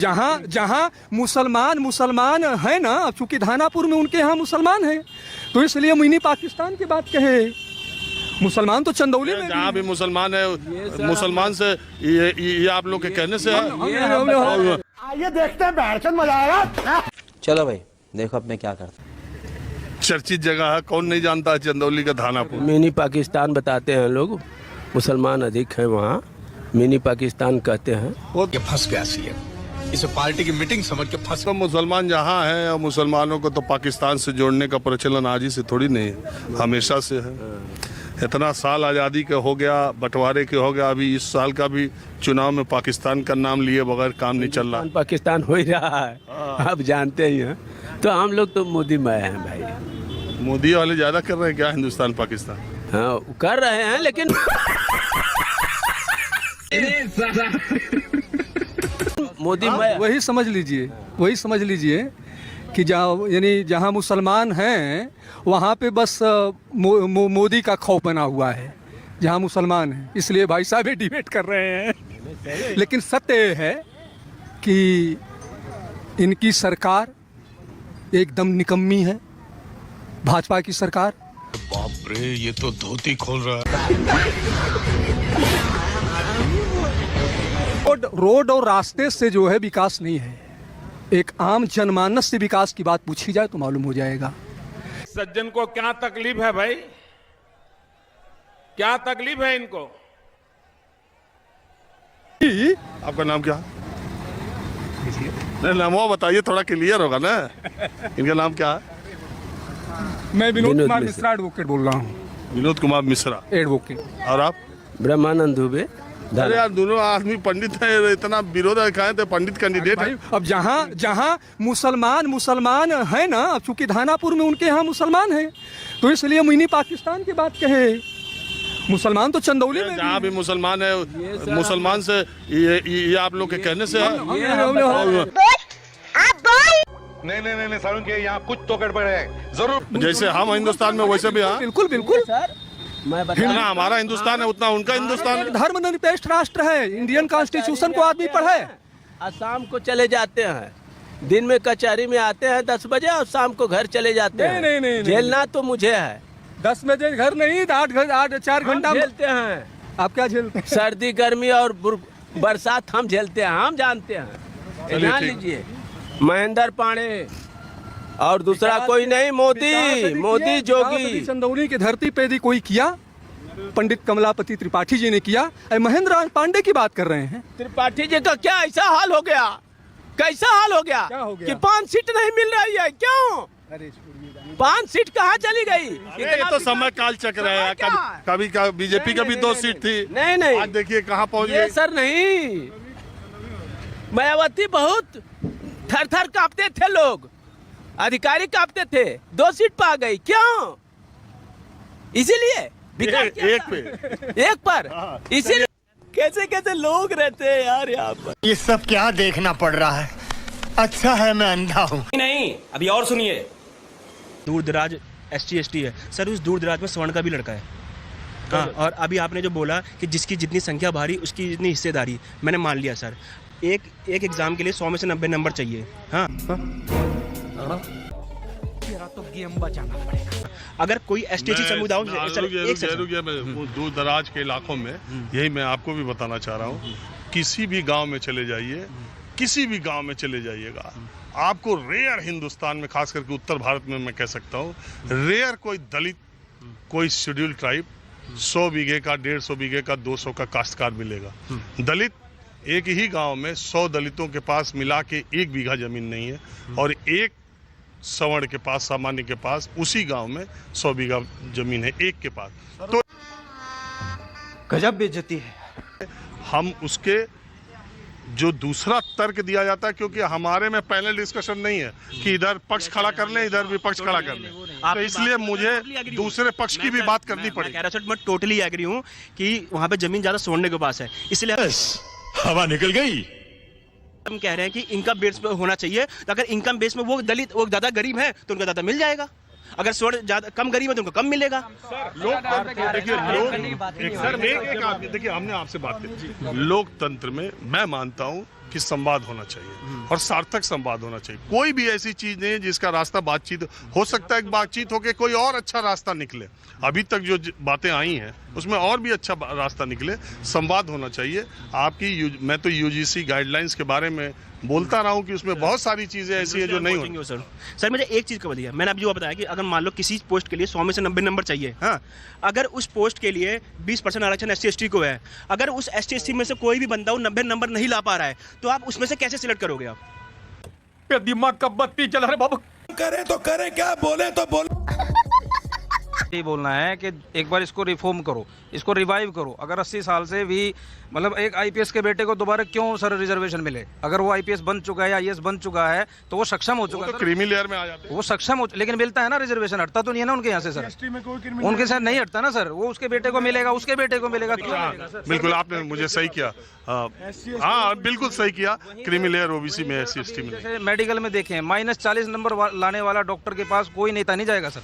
जहाँ जहाँ मुसलमान है ना, अब चूंकि धानापुर में उनके यहाँ मुसलमान हैं, तो इसलिए मिनी पाकिस्तान की बात कहे। मुसलमान तो चंदौली में जहाँ भी मुसलमान है, मुसलमान से ये आप लोग के कहने से है। आइए देखते हैं, बैठकर मजा आएगा। चलो भाई देखो अब मैं क्या करता। चर्चित जगह है, कौन नहीं जानता है चंदौली का धानापुर। मिनी पाकिस्तान बताते हैं लोग, मुसलमान अधिक हैं वहाँ, मिनी पाकिस्तान कहते हैं। ये फंस गया सीएम, इसे पार्टी की मीटिंग समझ के फंस। तो मुसलमान जहाँ हैं और मुसलमानों को तो पाकिस्तान से जोड़ने का प्रचलन आज ही से थोड़ी नहीं है, हमेशा से है। इतना साल आज़ादी के हो गया, बंटवारे के हो गया, अभी इस साल का भी चुनाव में पाकिस्तान का नाम लिए बगैर काम नहीं चल रहा। पाकिस्तान हो ही रहा है, आप जानते ही हैं। तो हम लोग तो मोदी मय हैं भाई। मोदी वाले ज्यादा कर रहे हैं क्या हिंदुस्तान पाकिस्तान? हाँ कर रहे हैं, लेकिन मोदी वही समझ लीजिए कि जहाँ मुसलमान हैं वहाँ पे बस मोदी का खौफ बना हुआ है। जहाँ मुसलमान हैं इसलिए भाई साहब ये डिबेट कर रहे हैं। लेकिन सत्य ये है कि इनकी सरकार एकदम निकम्मी है, भाजपा की सरकार। बाप रे, ये तो धोती खोल रहा है। रोड और रास्ते से जो है विकास नहीं है, एक आम जनमानस से विकास की बात पूछी जाए तो मालूम हो जाएगा। सज्जन को क्या तकलीफ है भाई, क्या तकलीफ है इनको? आपका नाम क्या? नहीं नाम वो बताइए, थोड़ा क्लियर होगा ना। इनका नाम क्या है? मैं विनोद कुमार मिश्रा एडवोकेट बोल रहा हूँ। विनोद कुमार मिश्रा एडवोकेट। और आप? ब्रह्मानंद दुबे। अरे यार दोनों आदमी पंडित है, इतना विरोध दिखाए थे, पंडित कैंडिडेट है। अब जहाँ मुसलमान है ना, अब चूंकि धानापुर में उनके यहाँ मुसलमान हैं, तो इसलिए मिनी पाकिस्तान की बात कहे। मुसलमान तो चंदौली में जहाँ भी मुसलमान है, मुसलमान से ये आप लोग के कहने से है। नहीं सारुण के यहाँ कुछ तो गड़बड़ है जरूर। जैसे हम हिंदुस्तान में वैसे भी। हाँ बिल्कुल सर, मैं जितना हमारा हिंदुस्तान है उतना उनका हिंदुस्तान है। धर्मनिरपेक्ष राष्ट्र है, इंडियन कॉन्स्टिट्यूशन को आदमी पढ़े। शाम को चले जाते हैं, दिन में कचहरी में आते हैं 10 बजे और शाम को घर चले जाते हैं। नहीं, झेलना तो मुझे है। 10 बजे घर नहीं, 4 घंटा झेलते हैं। आप क्या झेलते हैं? सर्दी गर्मी और बरसात हम झेलते हैं, हम जानते हैं। ध्यान लीजिए, महेंद्र पांडे और दूसरा कोई नहीं, मोदी जोगी। चंदौली की धरती पे यदि कोई किया, पंडित कमलापति त्रिपाठी जी ने किया। महेंद्र पांडे की बात कर रहे हैं। त्रिपाठी जी का क्या ऐसा हाल हो गया, कैसा हाल हो गया कि 5 सीट नहीं मिल रही है? क्यों 5 सीट कहाँ चली गई? ये तो समय काल चक्र है। कभी बीजेपी का भी 2 सीट थी। नहीं आज देखिए कहाँ पहुँच गए। सर नहीं, मायावती बहुत थर कांपते थे लोग, अधिकारी कांपते थे, 2 सीट पा गई। क्यों? इसीलिए एक पर इसीलिए कैसे लोग रहते हैं यार यहाँ पर। ये सब क्या देखना पड़ रहा है? अच्छा है मैं अंधा हूँ। नहीं, अभी और सुनिए। दूर दराज ST ST है सर, उस दूर दराज में स्वर्ण का भी लड़का है। हाँ, और अभी आपने जो बोला कि जिसकी जितनी संख्या भारी उसकी जितनी हिस्सेदारी, मैंने मान लिया सर। एक एग्जाम के लिए 100 में से 90 नंबर चाहिए। हाँ तो गेम बचाना पड़ेगा। अगर कोई ST ST समुदाय दूर दराज के इलाकों में, यही मैं आपको भी बताना चाह रहा हूँ, किसी भी गांव में चले जाइए, किसी भी गांव में चले जाइएगा, आपको रेयर हिंदुस्तान में, खास करके उत्तर भारत में मैं कह सकता हूँ, रेयर कोई दलित, कोई शेड्यूल ट्राइब 100 बीघे का, 150 बीघे का, 200 का काश्तकार मिलेगा। दलित एक ही गांव में 100 दलितों के पास मिला के 1 बीघा जमीन नहीं है, और एक सवर्ण के पास, सामान्य के पास, उसी गांव में 100 बीघा जमीन है एक के पास। तो गजब बेइज्जती है। हम उसके जो दूसरा तर्क दिया जाता है, क्योंकि हमारे में पैनल डिस्कशन नहीं है कि इधर पक्ष खड़ा कर लें, इधर विपक्ष खड़ा कर लें, तो इसलिए मुझे दूसरे पक्ष की भी बात करनी पड़ेगी। मैं टोटली एग्री हूँ कि वहाँ पे जमीन ज्यादा सोने के पास है, इसलिए हवा निकल गई। हम कह रहे हैं कि इनकम बेस पे होना चाहिए। तो अगर इनकम बेस में वो दलित, वो ज्यादा गरीब है तो उनको ज्यादा मिल जाएगा। अगर स्वर्ण ज्यादा कम गरीब है तो उनको कम मिलेगा। देखिए हमने आपसे बात की, लोकतंत्र में मैं मानता हूं कि संवाद होना चाहिए और सार्थक संवाद होना चाहिए। कोई भी ऐसी चीज नहीं है जिसका रास्ता बातचीत हो सकता है, बातचीत होके कोई और अच्छा रास्ता निकले। अभी तक जो बातें आई हैं उसमें और भी अच्छा रास्ता निकले, संवाद होना चाहिए। मैं तो यूजीसी गाइडलाइंस के बारे में बोलता रहा हूं कि उसमें बहुत सारी चीजें ऐसी हैं जो नहीं होती। सर मुझे एक चीज़ का बताइए, मैंने अभी जो बताया कि अगर मान लो किसी पोस्ट के लिए 100 में से 90 नंबर चाहिए, हाँ, अगर उस पोस्ट के लिए 20% आरक्षण SC/ST को है, अगर उस SC/ST में से कोई भी बंदा वो 90 नंबर नहीं ला पा रहा है, तो आप उसमें से कैसे सिलेक्ट करोगे आप? दिमाग का बत्ती चल रहा है बाबू। करे तो करे क्या, बोले तो बोले। यही बोलना है कि एक बार इसको रिफॉर्म करो, इसको रिवाइव करो। अगर 80 साल से भी मतलब एक IPS के बेटे को दोबारा क्यों सर रिजर्वेशन मिले? अगर वो IPS बन चुका है या IAS बन चुका है तो वो सक्षम हो चुका है, तो क्रीमी लेयर में आ जाते हैं। वो सक्षम हो, लेकिन मिलता है ना रिजर्वेशन, हटता तो नहीं है ना उनके यहाँ से सर। उनके साथ नहीं हटता ना सर, वो उसके बेटे को मिलेगा, उसके बेटे को मिलेगा, क्यों मिलेगा सर? बिल्कुल आपने मुझे सही किया, हाँ बिल्कुल सही किया। क्रीमी लेयर OBC में SC/ST में। जैसे मेडिकल में देखें, -40 नंबर लाने वाला डॉक्टर के पास कोई नेता नहीं जाएगा सर,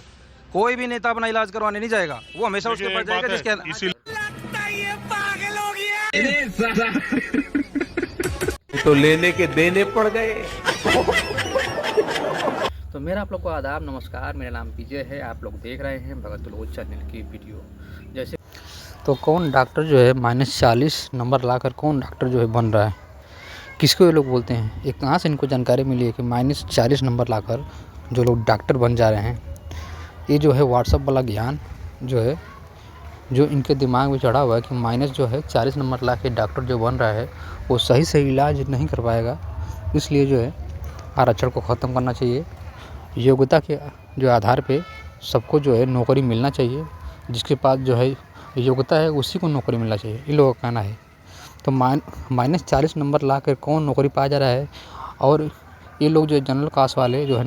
कोई भी नेता अपना इलाज करवाने नहीं जाएगा, वो हमेशा उसके पास जाएगा जिसके तो लेने के देने पड़ गए। तो मेरा आप लोग को आदाब, नमस्कार। मेरा नाम विजय है, आप लोग देख रहे हैं भगत लोग चैनल की वीडियो। जैसे तो कौन डॉक्टर जो है -40 नंबर लाकर कौन डॉक्टर जो है बन रहा है, किसको ये लोग बोलते हैं? ये कहाँ से इनको जानकारी मिली है कि -40 नंबर लाकर जो लोग डॉक्टर बन जा रहे हैं? ये जो है व्हाट्सअप वाला ज्ञान जो है, जो इनके दिमाग में चढ़ा हुआ है कि -40 नंबर ला के डॉक्टर जो बन रहा है वो सही से इलाज नहीं कर पाएगा, इसलिए जो है आरक्षण को ख़त्म करना चाहिए। योग्यता के जो आधार पे सबको जो है नौकरी मिलना चाहिए, जिसके पास जो है योग्यता है उसी को नौकरी मिलना चाहिए, इन लोगों का कहना है। तो -40 नंबर ला कर कौन नौकरी पा जा रहा है? और ये लोग जो जनरल कास्ट वाले जो है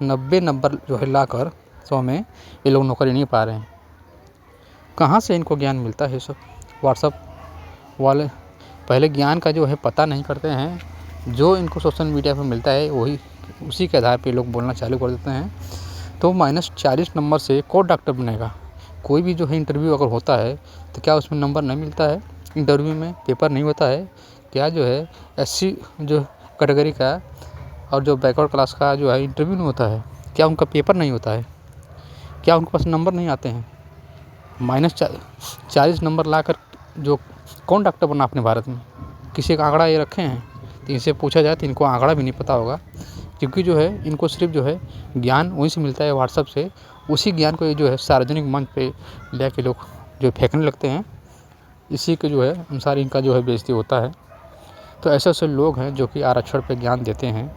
90 नंबर जो है लाकर 100 में ये लोग नौकरी नहीं पा रहे हैं। कहाँ से इनको ज्ञान मिलता है? सब व्हाट्सअप वाले पहले ज्ञान का जो है पता नहीं करते हैं, जो इनको सोशल मीडिया पर मिलता है वही उसी के आधार पे लोग बोलना चालू कर देते हैं। तो -40 नंबर से कौन डॉक्टर बनेगा? कोई भी जो है इंटरव्यू अगर होता है तो क्या उसमें नंबर नहीं मिलता है? इंटरव्यू में पेपर नहीं होता है क्या? जो है SC जो कैटेगरी का और जो बैकवर्ड क्लास का जो है इंटरव्यू नहीं होता है क्या? उनका पेपर नहीं होता है क्या? उनके पास नंबर नहीं आते हैं? -40 नंबर लाकर जो कौन डॉक्टर बना अपने भारत में? किसी का आंकड़ा ये रखे हैं? तो इनसे पूछा जाए तो इनको आंकड़ा भी नहीं पता होगा, क्योंकि जो है इनको सिर्फ जो है ज्ञान वहीं से मिलता है व्हाट्सअप से। उसी ज्ञान को जो है सार्वजनिक मंच पे ले के लोग जो फेंकने लगते हैं, इसी के जो है अनुसार इनका जो है बेइज्जती होता है। तो ऐसे ऐसे लोग हैं जो कि आरक्षण पे ज्ञान देते हैं।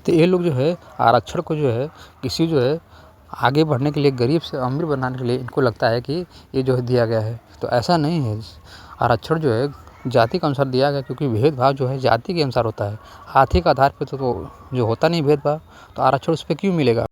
तो ये लोग जो है आरक्षण को जो है किसी जो है आगे बढ़ने के लिए, गरीब से अमीर बनाने के लिए इनको लगता है कि ये जो है दिया गया है। तो ऐसा नहीं है। आरक्षण जो है जाति के अनुसार दिया गया, क्योंकि भेदभाव जो है जाति के अनुसार होता है, आर्थिक आधार पर तो जो होता नहीं भेदभाव, तो आरक्षण उस पर क्यों मिलेगा?